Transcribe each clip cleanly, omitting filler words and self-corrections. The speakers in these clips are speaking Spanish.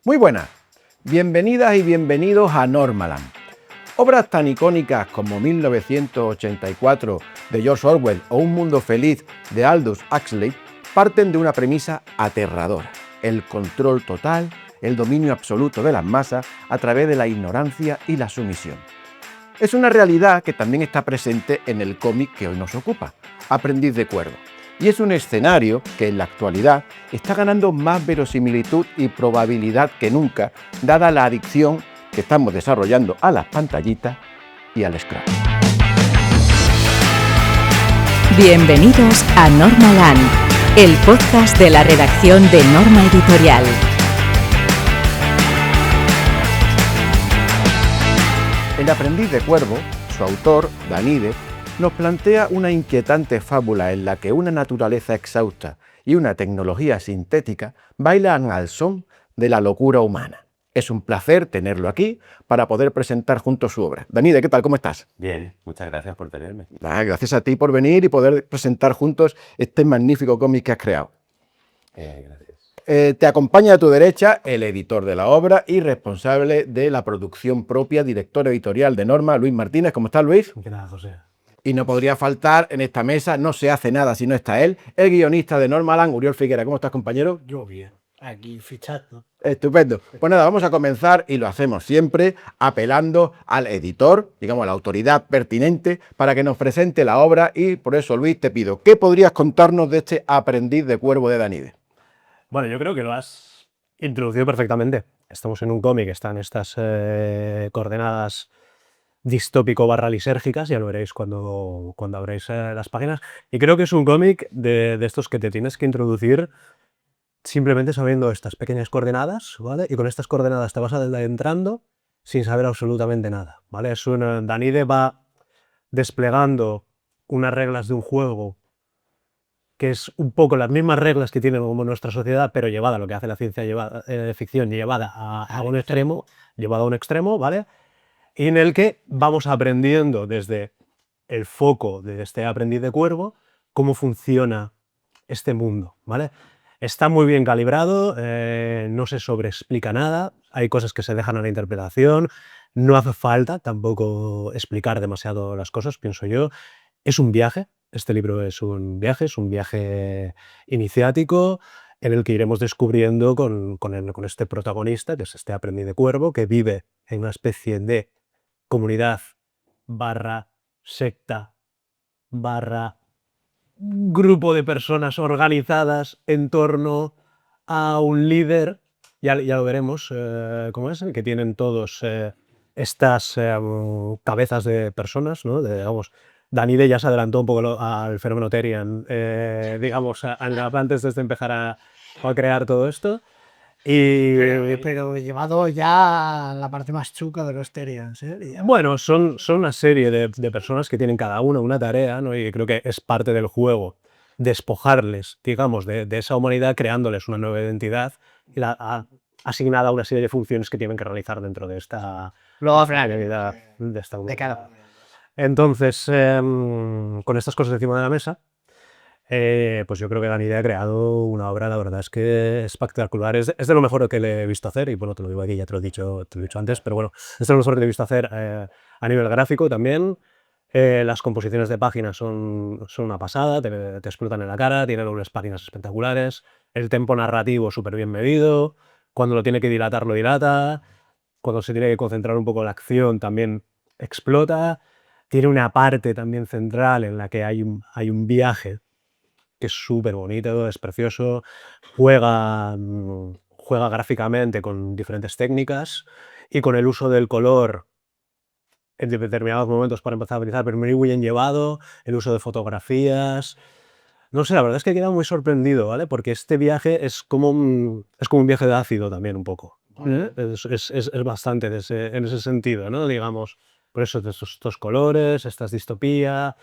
Muy buenas, bienvenidas y bienvenidos a Normaland. Obras tan icónicas como 1984 de George Orwell o Un mundo feliz de Aldous Huxley parten de una premisa aterradora: el control total, el dominio absoluto de las masas a través de la ignorancia y la sumisión. Es una realidad que también está presente en el cómic que hoy nos ocupa, Aprendiz de Cuervo. Y es un escenario que en la actualidad está ganando más verosimilitud y probabilidad que nunca, dada la adicción que estamos desarrollando a las pantallitas y al scroll. Bienvenidos a Normaland, el podcast de la redacción de Norma Editorial. En Aprendiz de Cuervo, su autor, Danide, nos plantea una inquietante fábula en la que una naturaleza exhausta y una tecnología sintética bailan al son de la locura humana. Es un placer tenerlo aquí para poder presentar juntos su obra. Danide, ¿qué tal? ¿Cómo estás? Bien, muchas gracias por tenerme. Gracias a ti por venir y poder presentar juntos este magnífico cómic que has creado. Gracias. Te acompaña a tu derecha el editor de la obra y responsable de la producción propia, director editorial de Norma, Luis Martínez. ¿Cómo estás, Luis? ¿Qué tal, José? Y no podría faltar en esta mesa, no se hace nada si no está él, el guionista de Normaland, Uriol Figuera. ¿Cómo estás, compañero? Yo bien, aquí fichando. Estupendo. Pues nada, vamos a comenzar y lo hacemos siempre apelando al editor, digamos a la autoridad pertinente, para que nos presente la obra y por eso, Luis, te pido, ¿qué podrías contarnos de este Aprendiz de Cuervo de Danide? Bueno, yo creo que lo has introducido perfectamente. Estamos en un cómic, están estas coordenadas distópico/lisérgicas, ya lo veréis cuando abréis las páginas. Y creo que es un cómic de estos que te tienes que introducir simplemente sabiendo estas pequeñas coordenadas, ¿vale? Y con estas coordenadas te vas adentrando sin saber absolutamente nada, ¿vale? Danide va desplegando unas reglas de un juego que es un poco las mismas reglas que tiene como nuestra sociedad, pero llevada a lo que hace la ciencia ficción, llevada a un extremo, llevada a un extremo, ¿vale? Y en el que vamos aprendiendo desde el foco de este aprendiz de cuervo cómo funciona este mundo, ¿vale? Está muy bien calibrado, no se sobreexplica nada, hay cosas que se dejan a la interpretación, no hace falta tampoco explicar demasiado las cosas, pienso yo. Es un viaje, este libro es un viaje iniciático en el que iremos descubriendo con este protagonista, que es este aprendiz de cuervo, que vive en una especie de comunidad barra secta barra grupo de personas organizadas en torno a un líder, ya lo veremos cómo es, que tienen todos estas cabezas de personas, ¿no? Digamos, Danide ya se adelantó un poco al fenómeno Therian, digamos, antes de empezar a crear todo esto. Pero llevado ya a la parte más chuca de los Therians, ¿eh? Bueno, son una serie de personas que tienen cada una tarea, ¿no? Y creo que es parte del juego despojarles, digamos, de esa humanidad, creándoles una nueva identidad y asignada a una serie de funciones que tienen que realizar dentro de esta realidad, de esta humanidad. Entonces, con estas cosas encima de la mesa, pues yo creo que Danide ha creado una obra, la verdad es que espectacular. Es de lo mejor que le he visto hacer, y bueno, te lo digo aquí, ya te lo he dicho antes, pero bueno, es de lo mejor que le he visto hacer a nivel gráfico también. Las composiciones de páginas son una pasada, te explotan en la cara, tienen unas páginas espectaculares, el tempo narrativo súper bien medido, cuando lo tiene que dilatar lo dilata, cuando se tiene que concentrar un poco en la acción también explota, tiene una parte también central en la que hay un viaje que es súper bonito, es precioso, juega gráficamente con diferentes técnicas y con el uso del color en determinados momentos para empezar a utilizar, pero muy bien llevado, el uso de fotografías. No sé, la verdad es que he quedado muy sorprendido, ¿vale? Porque este viaje es como un viaje de ácido también, un poco. Es bastante en ese sentido, ¿no? Digamos, por eso estos colores, estas distopías.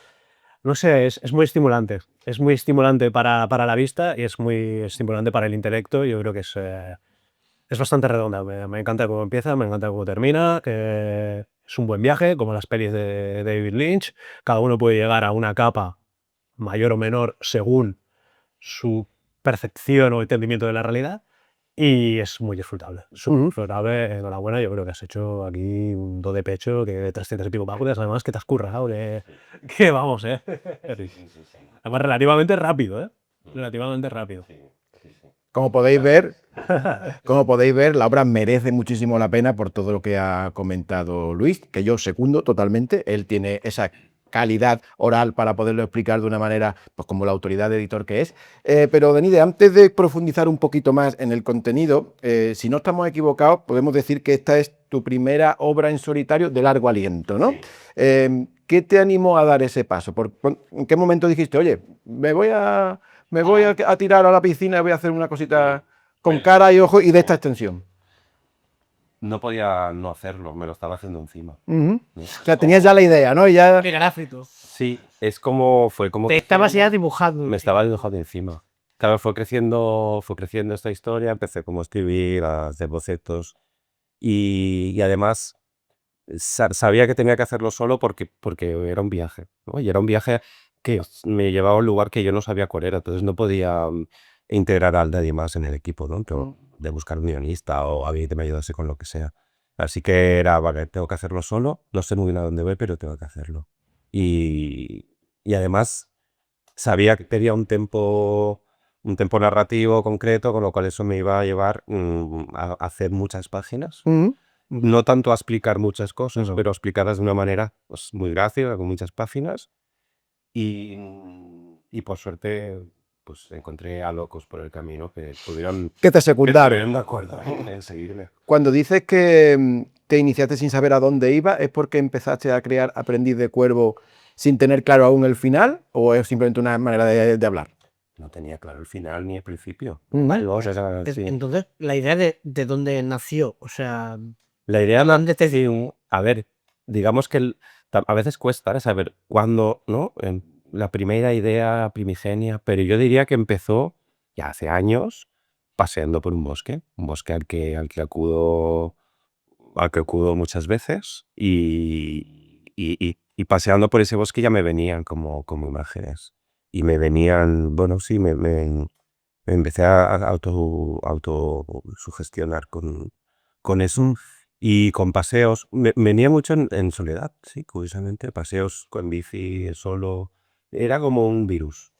No sé, es muy estimulante. Es muy estimulante para la vista y es muy estimulante para el intelecto. Yo creo que es bastante redonda. Me encanta cómo empieza, me encanta cómo termina. Es un buen viaje, como las pelis de David Lynch. Cada uno puede llegar a una capa mayor o menor según su percepción o entendimiento de la realidad. Y es muy disfrutable, súper disfrutable. Enhorabuena, yo creo que has hecho aquí un do de pecho que 300 y pico páginas, además que te has currado, que vamos, Además, relativamente rápido, relativamente rápido. Como podéis ver, la obra merece muchísimo la pena por todo lo que ha comentado Luis, que yo secundo totalmente. Él tiene esa calidad oral para poderlo explicar de una manera, pues como la autoridad de editor que es. Pero Denide, antes de profundizar un poquito más en el contenido, si no estamos equivocados, podemos decir que esta es tu primera obra en solitario de largo aliento, ¿no? ¿Qué te animó a dar ese paso? ¿En qué momento dijiste, oye, me voy a tirar a la piscina y voy a hacer una cosita con cara y ojos y de esta extensión? No podía no hacerlo, me lo estaba haciendo encima. O sea, tenías ya la idea, ¿no? Y ya... Llegará frito. Sí, fue como Te estabas ya dibujando. me estaba dibujando encima. Claro, fue creciendo esta historia, empecé como a escribir, a hacer bocetos y además sabía que tenía que hacerlo solo porque era un viaje, ¿no? Y era un viaje que me llevaba a un lugar que yo no sabía cuál era, entonces no podía integrar a nadie más en el equipo, ¿no? De buscar un guionista o alguien que me ayudase con lo que sea. Así que era, vale, tengo que hacerlo solo, no sé muy bien a dónde voy, pero tengo que hacerlo. Y además sabía que quería un tempo narrativo concreto, con lo cual eso me iba a llevar a hacer muchas páginas. No tanto a explicar muchas cosas, pero a explicarlas de una manera pues, muy gráfica, con muchas páginas. Y por suerte pues encontré a locos por el camino que pudieron... Que te secundaron. de acuerdo en seguirme. Cuando dices que te iniciaste sin saber a dónde iba, ¿es porque empezaste a crear Aprendiz de Cuervo sin tener claro aún el final? ¿O es simplemente una manera de hablar? No tenía claro el final ni el principio. Vale. O sea, sí. Entonces, la idea de dónde nació, o sea, La idea ¿dónde te a ver, digamos que a veces cuesta saber cuándo, ¿no? La primera idea primigenia, pero yo diría que empezó ya hace años paseando por un bosque al que acudo muchas veces y paseando por ese bosque ya me venían como imágenes y me venían, bueno, sí, me empecé a autosugestionar con eso. Y con paseos, venía mucho en soledad, sí, curiosamente, paseos con bici, solo, era como un virus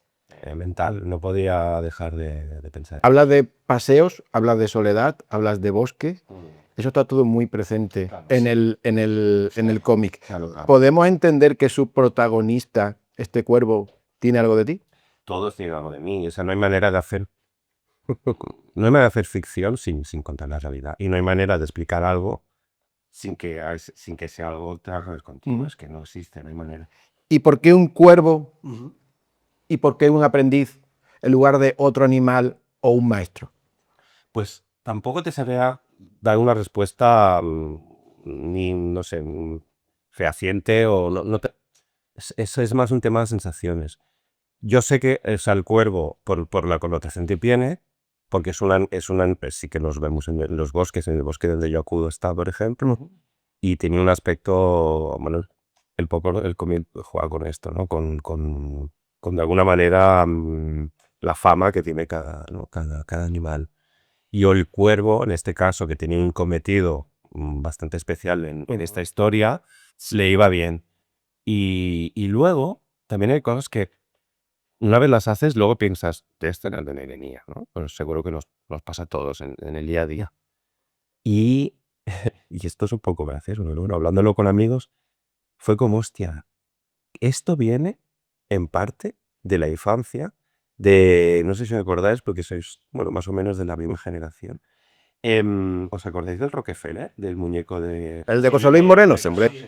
mental, no podía dejar de pensar. Hablas de paseos, hablas de soledad, hablas de bosque, eso está todo muy presente Claro, en el cómic. Claro. ¿Podemos entender que su protagonista, este cuervo, tiene algo de ti? Todos tienen algo de mí, o sea, no hay manera de hacer no hay manera de hacer ficción sin contar la realidad, y no hay manera de explicar algo sin que sea algo trabajo continuo, es que no existe, no hay manera. ¿Y por qué un cuervo y por qué un aprendiz en lugar de otro animal o un maestro? Pues tampoco te sabría dar una respuesta ni, no sé, fehaciente o eso es más un tema de sensaciones. Yo sé que el cuervo, por la connotación que tiene, porque pues sí que los vemos en los bosques, en el bosque donde yo acudo está, por ejemplo, y tiene un aspecto, bueno, el cómic juega con esto, ¿no? Con de alguna manera la fama que tiene cada animal. Y el cuervo, en este caso, que tenía un cometido bastante especial en esta historia, le iba bien. Y luego, también hay cosas que una vez las haces, luego piensas, de esto era de ironía, ¿no? Pero seguro que nos pasa a todos en el día a día. Y esto es un poco gracioso, ¿no? Bueno, hablándolo con amigos, fue como, hostia, esto viene en parte de la infancia, no sé si me acordáis, porque sois, bueno, más o menos de la misma generación. ¿Os acordáis del Rockefeller, del muñeco de... ¿El de José Luis Moreno? Hombre.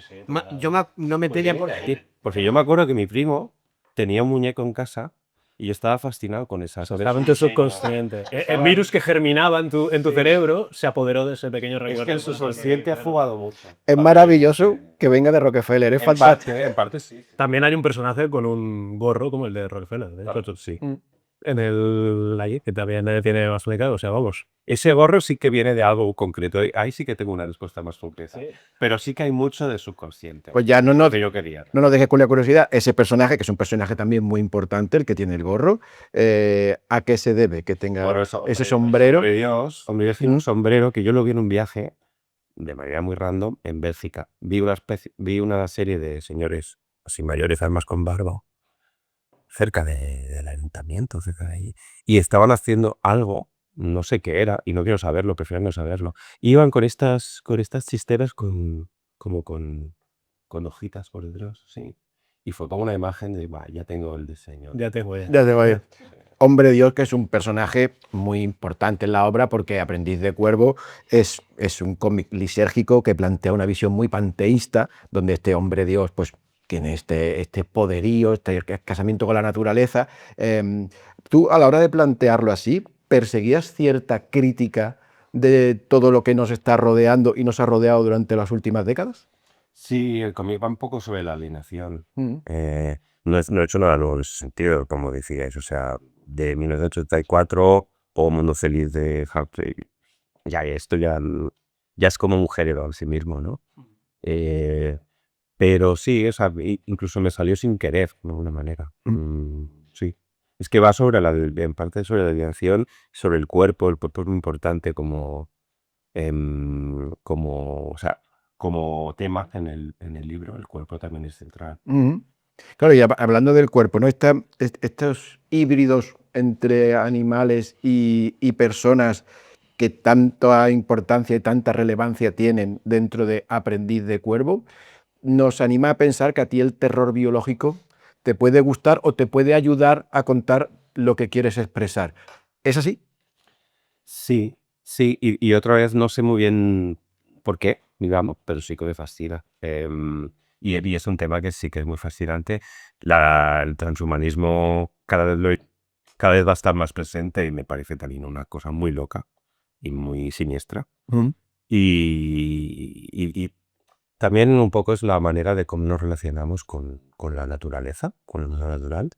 Yo no me tenía por ahí. Porque yo me acuerdo que mi primo tenía un muñeco en casa y yo estaba fascinado con esa. Totalmente subconsciente. El virus que germinaba en tu cerebro se apoderó de ese pequeño Es recuerdo. que el subconsciente ha jugado mucho. Es maravilloso que venga de Rockefeller, es fantástico. En parte sí. También hay un personaje con un gorro como el de Rockefeller. De hecho, sí. allí, que también tiene más complicado. O sea, vamos. Ese gorro sí que viene de algo concreto. Ahí sí que tengo una respuesta más concreta. Pero sí que hay mucho de subconsciente. Pues ya Lo que yo quería. no nos dejes con la curiosidad, ese personaje, que es un personaje también muy importante, el que tiene el gorro, ¿a qué se debe que tenga Bueno, ese sombrero? Hombre Dios, tiene un sombrero que yo lo vi en un viaje de manera muy random en Bélgica. Vi una serie de señores así mayores, además con barba, cerca del ayuntamiento, cerca de ahí. Y estaban haciendo algo, no sé qué era, y no quiero saberlo, prefiero no saberlo. Iban con estas chisteras como con hojitas por detrás, sí. Y fue como una imagen de, "Buah, ya tengo el diseño". Ya tengo ya. Ya te voy. Hombre Dios, que es un personaje muy importante en la obra porque Aprendiz de Cuervo es un cómic lisérgico que plantea una visión muy panteísta, donde este hombre Dios pues tiene este poderío, este casamiento con la naturaleza. Tú, a la hora de plantearlo así, ¿perseguías cierta crítica de todo lo que nos está rodeando y nos ha rodeado durante las últimas décadas? Sí, el cómic va un poco sobre la alienación. Mm. No he hecho nada nuevo en ese sentido, como decíais. O sea, de 1984 o Mundo Feliz de Huxley, ya esto ya es como un género en sí mismo, ¿no? Pero sí, o sea, incluso me salió sin querer, de alguna manera. Sí. Es que va en parte sobre la alienación, sobre el cuerpo es muy importante como, o sea, como tema en el libro, el cuerpo también es central. Claro, y hablando del cuerpo, ¿no? Estos híbridos entre animales y personas que tanta importancia y tanta relevancia tienen dentro de Aprendiz de Cuervo, nos anima a pensar que a ti el terror biológico te puede gustar o te puede ayudar a contar lo que quieres expresar. ¿Es así? Sí, sí, y otra vez no sé muy bien por qué, digamos, pero sí que me fascina. Y es un tema que sí que es muy fascinante. El transhumanismo cada vez va a estar más presente y me parece también una cosa muy loca y muy siniestra. Y también un poco es la manera de cómo nos relacionamos con la naturaleza, con lo natural,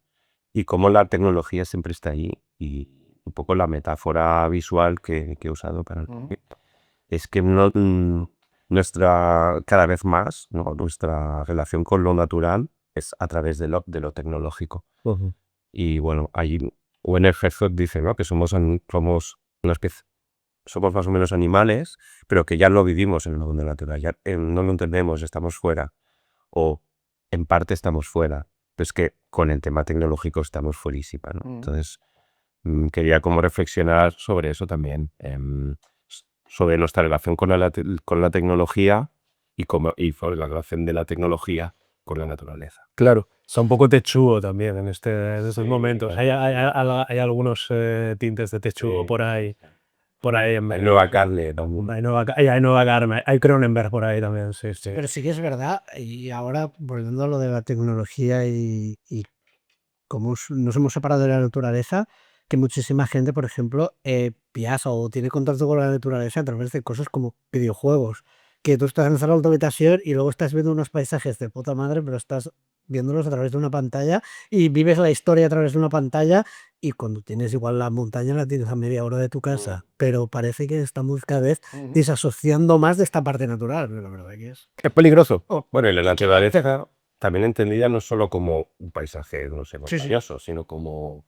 y cómo la tecnología siempre está ahí. Y un poco la metáfora visual que he usado para es que cada vez más, ¿no? Nuestra relación con lo natural es a través de lo tecnológico. Y bueno, allí Werner Herzog dice, ¿no? Que somos una especie, somos más o menos animales, pero que ya lo vivimos en el mundo natural, ya no lo entendemos, estamos fuera, o en parte estamos fuera, pero es que con el tema tecnológico estamos fuerísima, ¿no? Entonces, quería como reflexionar sobre eso también, sobre nuestra relación con la tecnología y sobre la relación de la tecnología con la naturaleza. Claro. Está un poco techuo también en estos Sí, momentos. Hay algunos tintes de techuo Sí. por ahí. Por ahí en Hay nueva carne, ¿no? hay nueva carne. Hay Cronenberg por ahí también, sí. Pero sí que es verdad, y ahora volviendo a lo de la tecnología y cómo nos hemos separado de la naturaleza, que muchísima gente, por ejemplo, viaja o tiene contacto con la naturaleza a través de cosas como videojuegos, que tú estás en sala de habitación y luego estás viendo unos paisajes de puta madre, pero estás viéndolos a través de una pantalla y vives la historia a través de una pantalla, y cuando tienes igual la montaña la tienes a media hora de tu casa, pero parece que estamos cada vez desasociando más de esta parte natural, pero la verdad que es... Es peligroso. Bueno, y la naturaleza también entendida no solo como un paisaje, no sé, Sí, sí. montañoso, sino como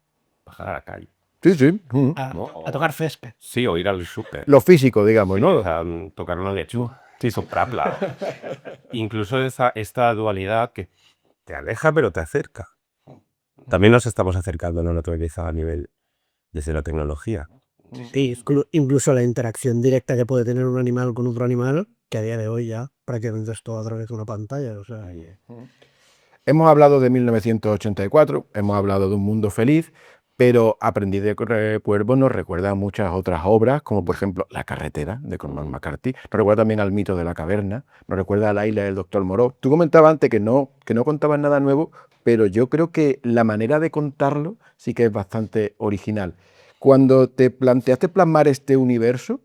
bajar a la calle. Sí, sí. A tocar césped. Sí, o ir al súper. Lo físico, digamos, ¿no? O sea, tocar una lechuga. Sí, soplarla. Incluso esta dualidad que te aleja pero te acerca. También nos estamos acercando a la naturaleza a nivel desde la tecnología. Sí, incluso la interacción directa que puede tener un animal con otro animal, que a día de hoy ya prácticamente es todo a través de una pantalla. O sea, Hemos hablado de 1984, hemos hablado de Un Mundo Feliz, pero Aprendiz de Cuervo nos recuerda a muchas otras obras, como por ejemplo La carretera, de Cormac McCarthy, nos recuerda también al Mito de la caverna, nos recuerda a La isla del Doctor Moreau. Tú comentabas antes que no contabas nada nuevo, pero yo creo que la manera de contarlo sí que es bastante original. Cuando te planteaste plasmar este universo,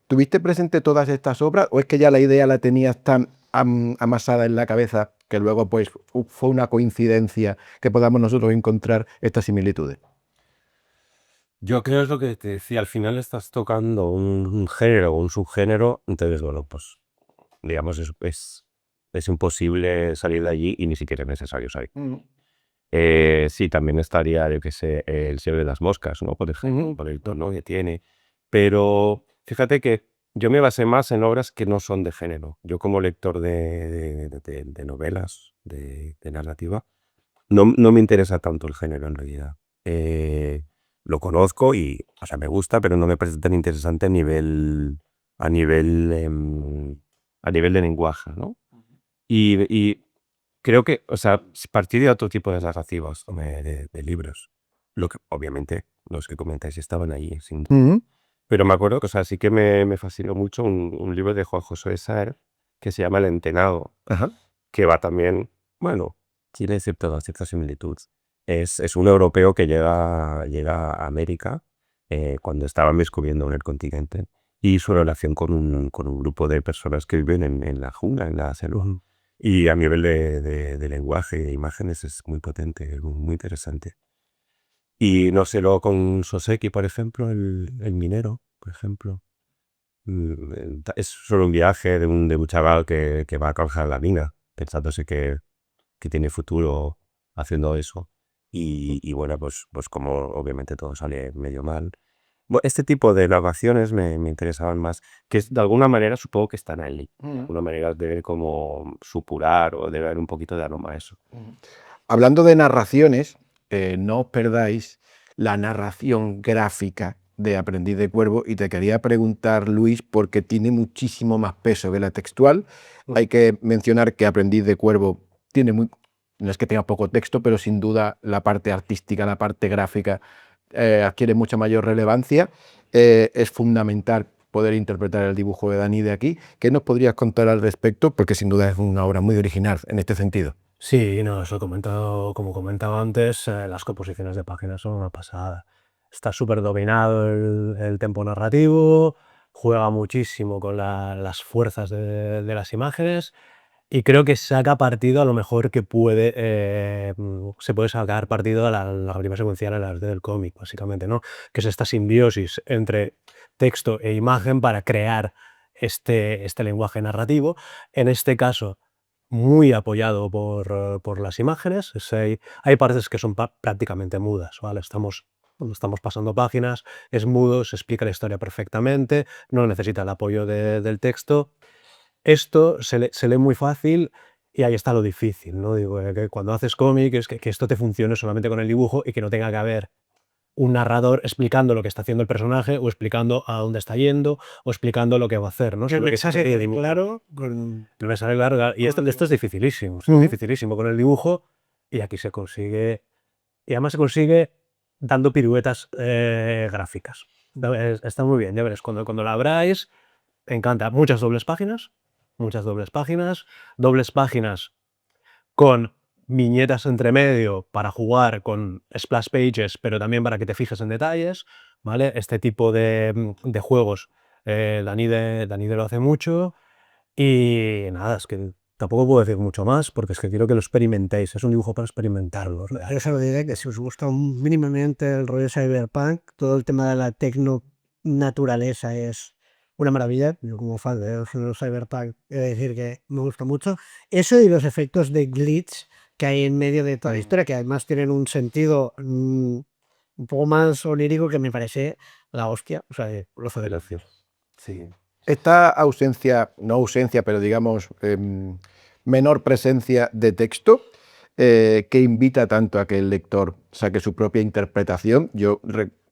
¿tuviste presente todas estas obras o es que ya la idea la tenías tan amasada en la cabeza que luego pues fue una coincidencia que podamos nosotros encontrar estas similitudes? Yo creo es lo que te decía, al final estás tocando un género o un subgénero, entonces, bueno, pues, digamos, es imposible salir de allí y ni siquiera es necesario salir. Sí, también estaría, yo qué sé, El Señor de las Moscas, ¿no? Por ejemplo, por el tono que tiene. Pero fíjate que yo me basé más en obras que no son de género. Yo como lector de novelas, de narrativa, no me interesa tanto el género en realidad. Lo conozco y, o sea, me gusta, pero no me parece tan interesante a nivel, a nivel de lenguaje, ¿no? Y creo que, o sea, partir de otro tipo de narrativas, de libros. Lo que, obviamente, los que comentáis estaban ahí, sin duda. Ujú. Pero me acuerdo que, o sea, sí que me fascinó mucho un libro de Juan José Saer que se llama El Entenado, Ajá. que va también, bueno, tiene cierta similitud. Es un europeo que llega a América cuando estaban descubriendo el continente y su relación con un grupo de personas que viven en la jungla, en la selva. Y a nivel de lenguaje y de imágenes es muy potente, es muy interesante. Y no sé, luego con Soseki, por ejemplo, el minero, por ejemplo. Es solo un viaje de un chaval que va a trabajar la mina, pensándose que tiene futuro haciendo eso. Y bueno, pues como obviamente todo sale medio mal. Este tipo de narraciones me interesaban más, que de alguna manera supongo que están ahí. Una manera de como supurar o de ver un poquito de aroma a eso. Hablando de narraciones, no os perdáis la narración gráfica de Aprendiz de Cuervo y te quería preguntar, Luis, porque tiene muchísimo más peso que la textual. Hay que mencionar que Aprendiz de Cuervo tiene no es que tenga poco texto, pero sin duda la parte artística, la parte gráfica adquiere mucha mayor relevancia. Es fundamental poder interpretar el dibujo de Dani de aquí. ¿Qué nos podrías contar al respecto? Porque sin duda es una obra muy original en este sentido. Sí, no, eso he comentado, como comentaba antes, las composiciones de páginas son una pasada. Está súper dominado el tempo narrativo, juega muchísimo con las fuerzas de las imágenes y creo que saca partido a lo mejor que puede, se puede sacar partido a la prima secuencial en el arte del cómic, básicamente, ¿no? Que es esta simbiosis entre texto e imagen para crear este lenguaje narrativo. En este caso, muy apoyado por las imágenes. Hay partes que son prácticamente mudas, ¿vale? Cuando estamos pasando páginas, es mudo, se explica la historia perfectamente, no necesita el apoyo del texto. Esto se lee muy fácil y ahí está lo difícil, ¿no? Digo, que cuando haces cómic es que esto te funcione solamente con el dibujo y que no tenga que haber un narrador explicando lo que está haciendo el personaje o explicando a dónde está yendo o explicando lo que va a hacer, ¿no? Que el Sino que mensaje quede quede claro con... el mensaje claro. Y esto es dificilísimo, con el dibujo y aquí se consigue, y además se consigue dando piruetas gráficas. Está muy bien, ya veréis, cuando la abráis, encanta. Muchas dobles páginas con viñetas entre medio para jugar con splash pages, pero también para que te fijes en detalles, ¿vale? Este tipo de juegos, Danide lo hace mucho y nada, es que tampoco puedo decir mucho más porque es que quiero que lo experimentéis, es un dibujo para experimentarlo. Yo solo diré que si os gusta mínimamente el rollo cyberpunk, todo el tema de la tecno naturaleza es una maravilla. Yo como fan del género cyberpunk he de decir que me gusta mucho. Eso y los efectos de glitch que hay en medio de toda la historia, que además tienen un sentido un poco más onírico que me parece la hostia. O sea, lo de Gracias. Sí. Esta ausencia, no ausencia, pero digamos menor presencia de texto, que invita tanto a que el lector saque su propia interpretación. Yo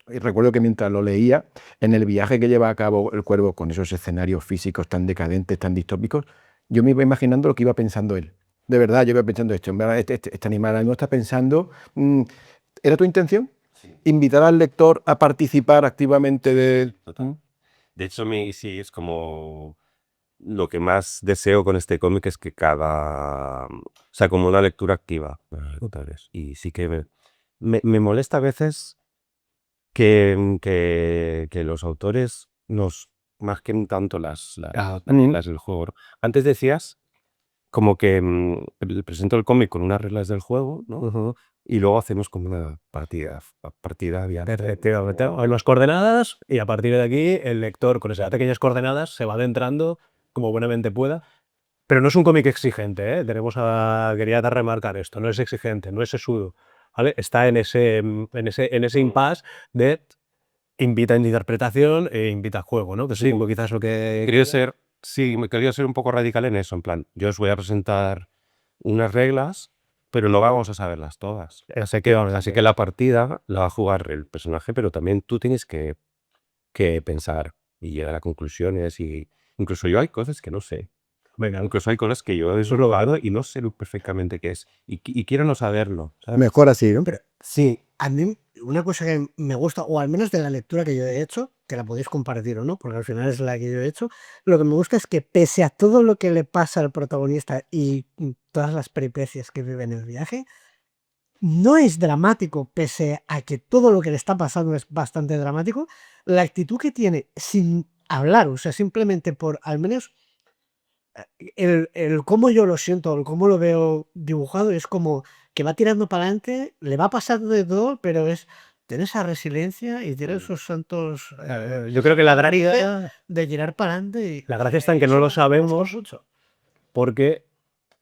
recuerdo que mientras lo leía, en el viaje que lleva a cabo el Cuervo con esos escenarios físicos tan decadentes, tan distópicos, yo me iba imaginando lo que iba pensando él. De verdad, yo iba pensando esto. Este animal ahora mismo está pensando. ¿Era tu intención? Invitar al lector a participar activamente de... Total. De hecho, sí, es como lo que más deseo con este cómic es que o sea, como una lectura activa de los lectores. Y sí que me molesta a veces que los autores nos marquen tanto las del juego, ¿no? Antes decías como que presento el cómic con unas reglas del juego, ¿no? Ujú. Y luego hacemos como una partida abierta. Efectivamente, hay unas coordenadas y a partir de aquí el lector con esas pequeñas coordenadas se va adentrando como buenamente pueda. Pero no es un cómic exigente, ¿eh? Quería remarcar esto, no es exigente, no es sesudo, ¿vale? Está en ese impasse de invita a interpretación e invita a juego, ¿no? Que sí, quizás lo que... Me quería ser un poco radical en eso, en plan, yo os voy a presentar unas reglas, pero no vamos a saberlas todas. Así que la partida la va a jugar el personaje, pero también tú tienes que pensar y llegar a conclusiones. Y incluso yo hay cosas que no sé. Venga, Incluso hay cosas que yo he probado y no sé perfectamente qué es. Y quiero no saberlo, ¿sabes? Mejor así, ¿no? Pero sí, a mí una cosa que me gusta, o al menos de la lectura que yo he hecho, que la podéis compartir o no, porque al final es la que yo he hecho, lo que me gusta es que pese a todo lo que le pasa al protagonista y todas las peripecias que vive en el viaje, no es dramático, pese a que todo lo que le está pasando es bastante dramático. La actitud que tiene sin hablar, o sea, simplemente por al menos el cómo yo lo siento, el cómo lo veo dibujado, es como que va tirando para adelante, le va pasando de todo, pero tiene esa resiliencia y tiene esos santos yo creo que la gracia, de tirar para adelante. la gracia está en que no lo sabemos porque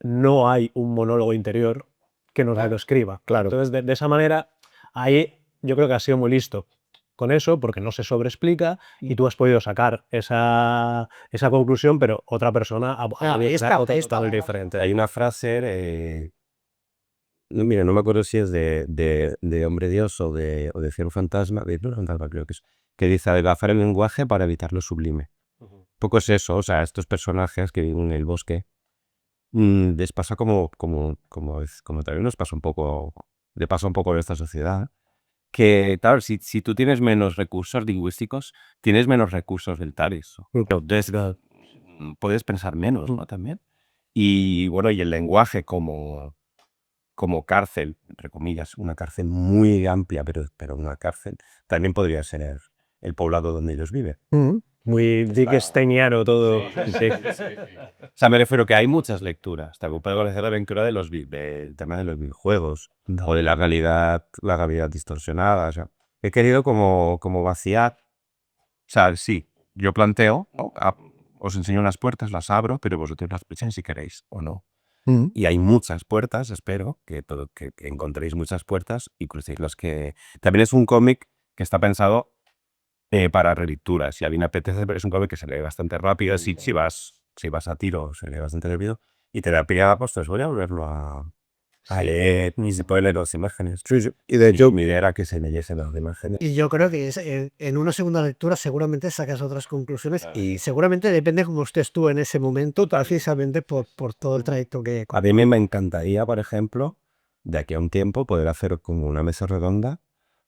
no hay un monólogo interior que nos lo describa. Claro. Entonces, de esa manera, ahí yo creo que has sido muy listo con eso, porque no se sobreexplica y tú has podido sacar esa conclusión, pero otra persona ha ahí está, otra ahí está. totalmente diferente. Hay una frase, no, mira, no me acuerdo si es de Hombre Dios o de Cien Fantasma, no, Fantasma creo que es, que dice adelgazar el lenguaje para evitar lo sublime. Poco es eso, o sea, estos personajes que viven en el bosque, les pasa como también nos pasa un poco, le pasa un poco en esta sociedad, que, claro, si tú tienes menos recursos lingüísticos, tienes menos recursos mentales. Entonces, puedes pensar menos, ¿no? También. Y bueno, y el lenguaje como cárcel, entre comillas, una cárcel muy amplia, pero una cárcel, también podría ser el poblado donde ellos viven. Muy Dickenseniano todo. Sí. O sea, me refiero que hay muchas lecturas. También puedo conocer la aventura del tema de los videojuegos o de la realidad distorsionada. O sea, he querido como vaciar. O sea, sí, yo planteo, ¿no? Os enseño unas puertas, las abro, pero vosotros las pensáis si queréis o no. Y hay muchas puertas, espero que encontréis muchas puertas y crucéis las que... También es un cómic que está pensado para relecturas. Si a mí me apetece, pero es un cómic que se lee bastante rápido. Si vas a tiro, se lee bastante rápido. Y te da pie a, pues voy a volverlo a leer, ni se puede leer las imágenes. Y de hecho, Mi idea era que se leyesen las imágenes. Y yo creo que en una segunda lectura seguramente sacas otras conclusiones y seguramente depende cómo estés tú en ese momento, precisamente por todo el trayecto que... A mí me encantaría, por ejemplo, de aquí a un tiempo, poder hacer como una mesa redonda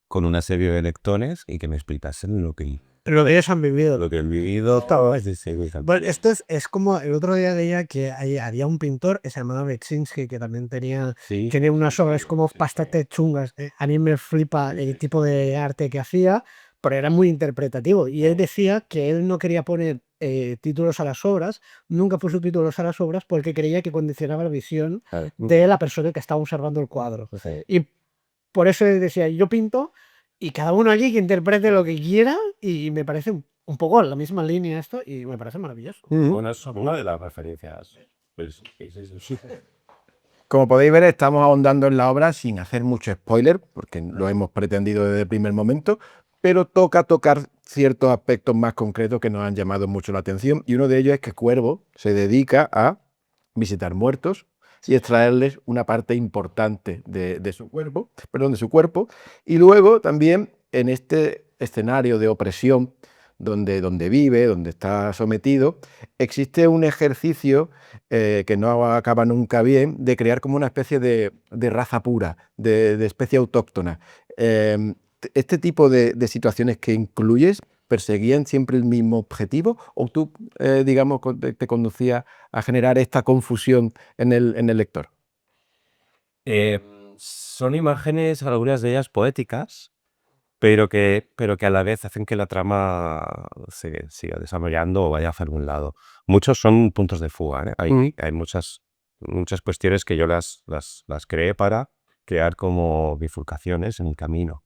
con una serie de lectores y que me explicasen lo que ellos han vivido. Lo que han vivido, todo es Bueno, esto es como el otro día leía que había un pintor que se llamaba Beksiński que también tenía unas obras como bastante chungas. A mí me flipa el tipo de arte que hacía, pero era muy interpretativo. Y él decía que él no quería poner títulos a las obras, nunca puso títulos a las obras porque creía que condicionaba la visión de la persona que estaba observando el cuadro. Y por eso él decía, yo pinto y cada uno aquí que interprete lo que quiera, y me parece un poco la misma línea esto y me parece maravilloso. Bueno, es una de las referencias. Pues, como podéis ver, estamos ahondando en la obra sin hacer mucho spoiler, porque lo hemos pretendido desde el primer momento, pero toca tocar ciertos aspectos más concretos que nos han llamado mucho la atención, y uno de ellos es que Cuervo se dedica a visitar muertos y extraerles una parte importante de su cuerpo, y luego también en este escenario de opresión donde vive, donde está sometido, existe un ejercicio que no acaba nunca bien, de crear como una especie de raza pura, de especie autóctona. Este tipo de situaciones que incluyes, ¿perseguían siempre el mismo objetivo o tú, digamos, te conducía a generar esta confusión en el lector? Son imágenes, algunas de ellas poéticas, pero que a la vez hacen que la trama se siga desarrollando o vaya hacia algún lado. Muchos son puntos de fuga, ¿eh? Hay muchas muchas cuestiones que yo las creé para crear como bifurcaciones en el camino.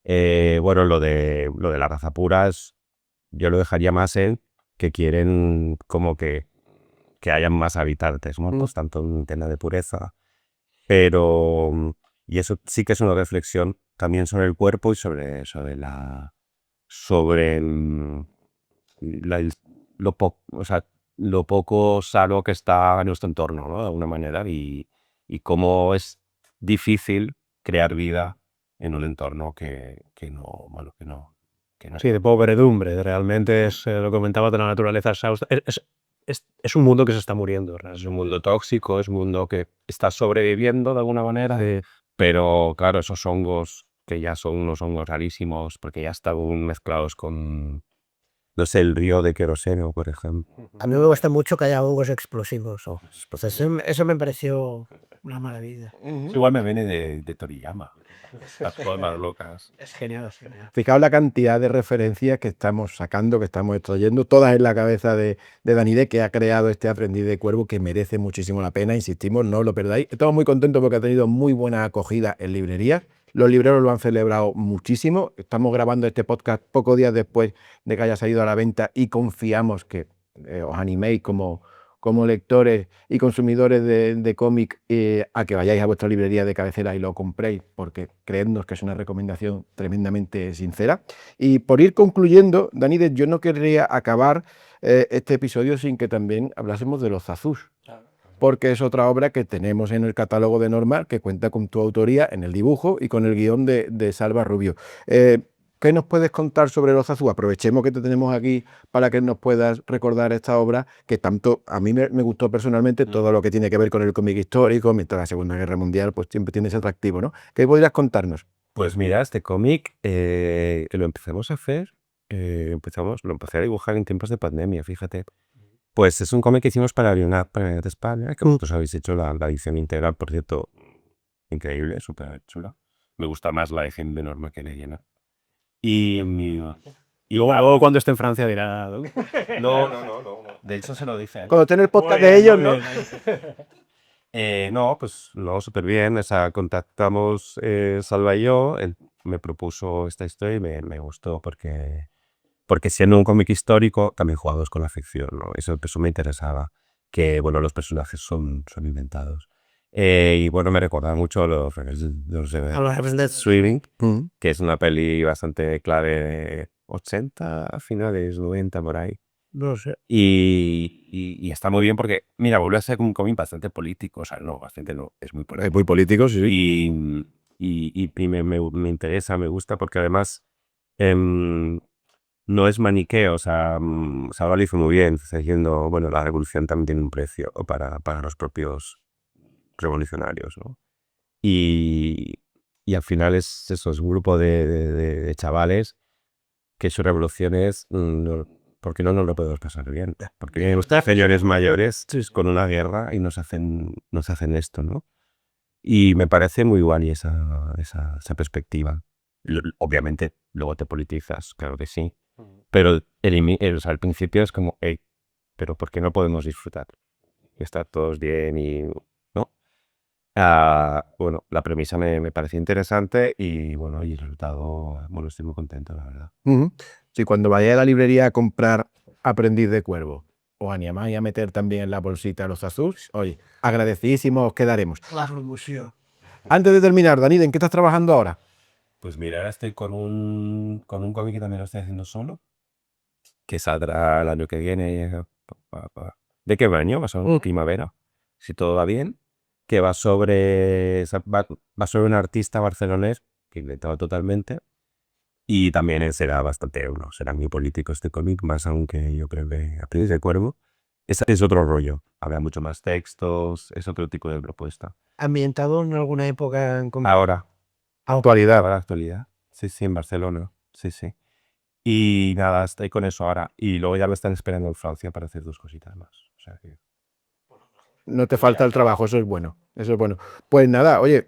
Bueno, lo de la raza pura yo lo dejaría más en que quieren como que hayan más habitantes muertos, tanto en tema de pureza, pero y eso sí que es una reflexión también sobre el cuerpo y sobre o sea, lo poco sano que está en nuestro entorno, ¿no? De alguna manera, y cómo es difícil crear vida en un entorno que no, bueno, que no Sí, de pobredumbre. Realmente lo comentaba, de la naturaleza exhausta. Es un mundo que se está muriendo. es un mundo tóxico, es un mundo que está sobreviviendo de alguna manera, pero claro, esos hongos que ya son unos hongos rarísimos porque ya están mezclados con, no sé, el río de queroseno, por ejemplo. A mí me gusta mucho que haya hongos explosivos. Pues eso me pareció una maravilla. Igual me viene de Toriyama. Las formas locas. Es genial, es genial. Fijaos la cantidad de referencias que estamos sacando, que estamos extrayendo, todas en la cabeza de Danide, que ha creado este Aprendiz de Cuervo, que merece muchísimo la pena. Insistimos, no os lo perdáis. Estamos muy contentos porque ha tenido muy buena acogida en librerías. Los libreros lo han celebrado muchísimo. Estamos grabando este podcast pocos días después de que haya salido a la venta y confiamos que os animéis como lectores y consumidores de cómic a que vayáis a vuestra librería de cabecera y lo compréis, porque creednos que es una recomendación tremendamente sincera. Y por ir concluyendo, Danides, yo no querría acabar este episodio sin que también hablásemos de Los Zazús, porque es otra obra que tenemos en el catálogo de Norma, que cuenta con tu autoría en el dibujo y con el guión de Salva Rubio. ¿Qué nos puedes contar sobre Los Zazú? Aprovechemos que te tenemos aquí para que nos puedas recordar esta obra que tanto a mí me gustó personalmente, todo lo que tiene que ver con el cómic histórico, mientras la Segunda Guerra Mundial, pues siempre tiene ese atractivo, ¿no? ¿Qué podrías contarnos? Pues mira, este cómic que lo empezamos a hacer, lo empecé a dibujar en tiempos de pandemia, fíjate. Pues es un cómic que hicimos para Leonard de España, que vosotros habéis hecho la edición integral, por cierto, increíble, súper chula. Me gusta más la edición de Norma que de Leonard. Y Luego cuando esté en Francia dirá... No. De hecho se lo dije a él. Cuando tenés el podcast de ellos, ¿no? No, pues no, súper bien. O sea, contactamos Salva y yo. Él me propuso esta historia y me gustó porque siendo un cómic histórico, también jugados con la ficción, ¿no? Eso me interesaba. Que, bueno, los personajes son inventados. Y bueno, me recordaba mucho los de Swimming, que es una peli bastante clave de 80, finales 90, por ahí. No sé. Y está muy bien porque, mira, vuelve a ser un cómic bastante político, o sea, no, bastante no, es muy político. Es muy político, sí. Y me interesa, me gusta, porque además no es maniqueo, o sea, Salva lo hizo muy bien, está diciendo, bueno, la revolución también tiene un precio para los propios revolucionarios, ¿no? Y al final es eso, es un grupo de chavales que su revolución es... ¿Por qué no nos lo podemos pasar bien? Porque vienen ustedes señores mayores con una guerra y nos hacen esto, ¿no? Y me parece muy guay esa perspectiva. Obviamente, luego te politizas, claro que sí. Pero al principio es como, hey, pero ¿por qué no podemos disfrutar? Estar todos bien y... ¿no? Bueno, la premisa me pareció interesante y bueno, y el resultado, bueno, estoy muy contento, la verdad. Si cuando vayáis a la librería a comprar Aprendiz de Cuervo, os animáis a meter también en la bolsita Los Zazús, oye, agradecidísimos os quedaremos. La promoción. Antes de terminar, Danide, ¿en qué estás trabajando ahora? Pues mira, ahora estoy con un cómic que también lo estoy haciendo solo, que saldrá el año que viene. ¿De qué año? Va a ser primavera, si todo va bien, que va sobre un artista barcelonés que inventado totalmente. Y también será será muy político este cómic, más aunque yo creo que Aprendiz de Cuervo es otro rollo. Habrá mucho más textos, es otro tipo de propuesta. ¿Ambientado en alguna época en concreto? Ahora, actualidad. Sí, en Barcelona. Sí. Y nada, estoy con eso ahora. Y luego ya me están esperando en Francia para hacer 2 cositas más. O sea que... No te falta el trabajo, eso es bueno. Eso es bueno. Pues nada, oye,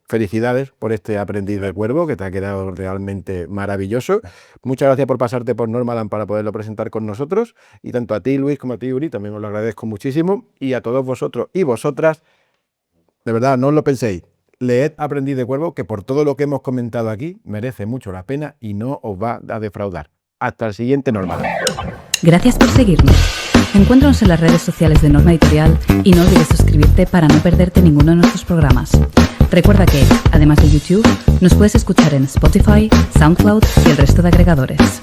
felicidades por este Aprendiz del Cuervo, que te ha quedado realmente maravilloso. Muchas gracias por pasarte por Normaland para poderlo presentar con nosotros. Y tanto a ti, Luis, como a ti, Uri, también os lo agradezco muchísimo. Y a todos vosotros y vosotras, de verdad, no os lo penséis. Leed Aprendiz de Cuervo, que por todo lo que hemos comentado aquí, merece mucho la pena y no os va a defraudar. Hasta el siguiente Normaland. Gracias por seguirnos. Encuéntranos en las redes sociales de Norma Editorial y no olvides suscribirte para no perderte ninguno de nuestros programas. Recuerda que, además de YouTube, nos puedes escuchar en Spotify, SoundCloud y el resto de agregadores.